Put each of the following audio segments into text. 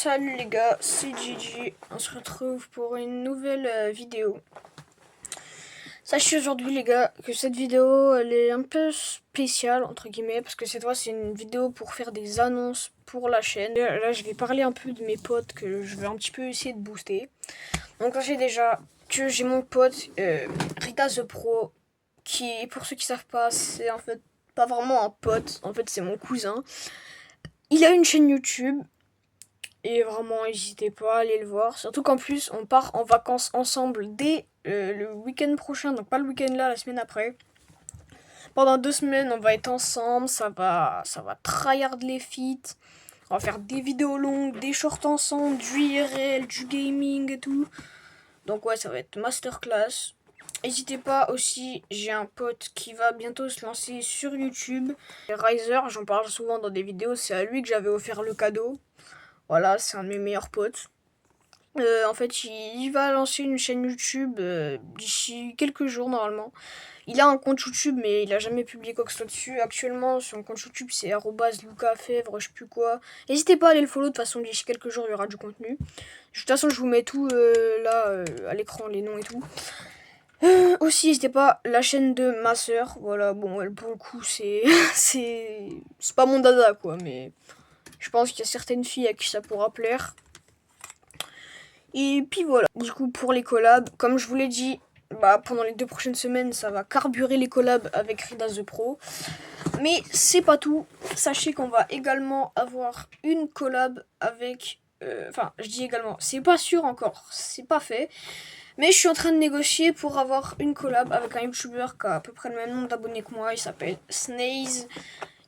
Salut les gars, c'est Gigi, on se retrouve pour une nouvelle vidéo. Sachez aujourd'hui les gars que cette vidéo elle est un peu spéciale entre guillemets parce que cette fois c'est une vidéo pour faire des annonces pour la chaîne. Là je vais parler un peu de mes potes que je vais un petit peu essayer de booster. Donc sachez déjà que j'ai mon pote Rita The Pro qui, pour ceux qui savent pas, c'est en fait pas vraiment un pote, en fait c'est mon cousin. Il a une chaîne YouTube. Et vraiment, n'hésitez pas à aller le voir. Surtout qu'en plus, on part en vacances ensemble dès le week-end prochain. Donc pas le week-end là, la semaine après. Pendant 2 semaines, on va être ensemble. Ça va tryhard les feats. On va faire des vidéos longues, des shorts ensemble, du IRL, du gaming et tout. Donc ouais, ça va être masterclass. N'hésitez pas aussi, j'ai un pote qui va bientôt se lancer sur YouTube. Riser, j'en parle souvent dans des vidéos. C'est à lui que j'avais offert le cadeau. Voilà, c'est un de mes meilleurs potes. En fait, il va lancer une chaîne YouTube d'ici quelques jours normalement. Il a un compte YouTube, mais il a jamais publié quoi que ce soit dessus. Actuellement, son compte YouTube, c'est @lucafèvre, je sais plus quoi. N'hésitez pas à aller le follow, de toute façon, d'ici quelques jours, il y aura du contenu. De toute façon, je vous mets tout là à l'écran, les noms et tout. Aussi, n'hésitez pas, la chaîne de ma soeur. Voilà, bon, elle, pour le coup, c'est pas mon dada, quoi, mais je pense qu'il y a certaines filles à qui ça pourra plaire. Et puis voilà. Du coup, pour les collabs, comme je vous l'ai dit, pendant les 2 prochaines semaines, ça va carburer les collabs avec Rida The Pro. Mais c'est pas tout. Sachez qu'on va également avoir une collab avec... Enfin, je dis également, c'est pas sûr encore, c'est pas fait. Mais je suis en train de négocier pour avoir une collab avec un YouTuber qui a à peu près le même nombre d'abonnés que moi. Il s'appelle Snaze.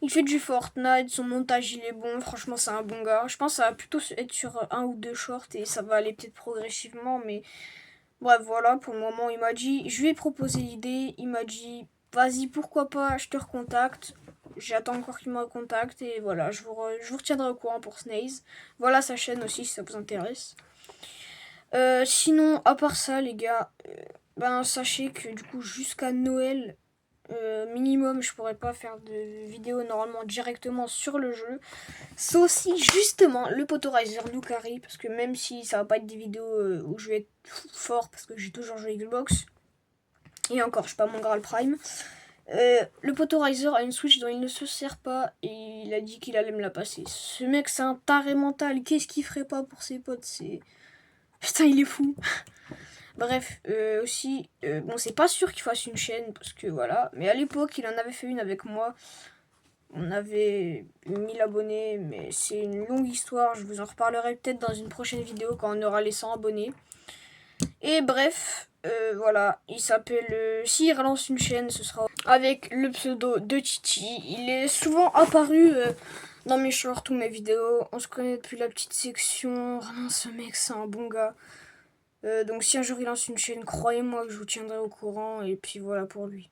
Il fait du Fortnite, son montage il est bon, franchement c'est un bon gars. Je pense que ça va plutôt être sur 1 ou 2 shorts et ça va aller peut-être progressivement, mais bref voilà, pour le moment il m'a dit, je lui ai proposé l'idée, il m'a dit vas-y pourquoi pas, je te recontacte. J'attends encore qu'il me recontacte et voilà, je vous retiendrai au courant pour Snaze. Voilà sa chaîne aussi si ça vous intéresse. Sinon, à part ça les gars, sachez que du coup jusqu'à Noël, minimum, je pourrais pas faire de vidéo normalement directement sur le jeu. C'est aussi justement le Potorizer Lucari, parce que même si ça va pas être des vidéos où je vais être fort, parce que j'ai toujours joué Xbox, et encore, je suis pas mon Graal Prime. Le Potorizer a une Switch dont il ne se sert pas, et il a dit qu'il allait me la passer. Ce mec, c'est un taré mental. Qu'est-ce qu'il ferait pas pour ses potes? Putain, il est fou. Bref, aussi, bon, c'est pas sûr qu'il fasse une chaîne, parce que voilà, mais à l'époque, il en avait fait une avec moi. On avait 1000 abonnés, mais c'est une longue histoire, je vous en reparlerai peut-être dans une prochaine vidéo quand on aura les 100 abonnés. Et bref, voilà, il s'appelle, s'il relance une chaîne, ce sera avec le pseudo de Titi. Il est souvent apparu dans mes shorts ou mes vidéos, on se connaît depuis la petite section, vraiment ce mec c'est un bon gars. Donc si un jour il lance une chaîne, croyez-moi que je vous tiendrai au courant. Et puis voilà pour lui.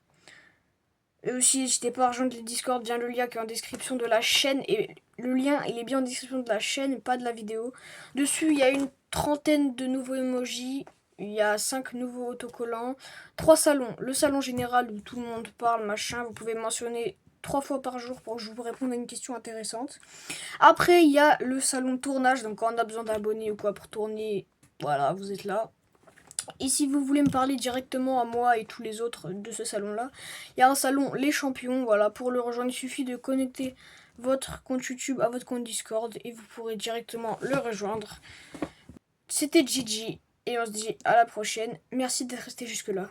Et aussi n'hésitez pas à rejoindre le Discord via le lien qui est en description de la chaîne. Et le lien il est bien en description de la chaîne, pas de la vidéo. Dessus il y a une trentaine de nouveaux emojis. Il y a 5 nouveaux autocollants. 3 salons. Le salon général où tout le monde parle, machin. Vous pouvez mentionner 3 fois par jour pour que je vous réponde à une question intéressante. Après il y a le salon tournage. Donc quand on a besoin d'abonnés ou quoi pour tourner... Voilà, vous êtes là. Et si vous voulez me parler directement à moi et tous les autres de ce salon-là, il y a un salon Les Champions. Voilà, pour le rejoindre, il suffit de connecter votre compte YouTube à votre compte Discord et vous pourrez directement le rejoindre. C'était Gigi et on se dit à la prochaine. Merci d'être resté jusque-là.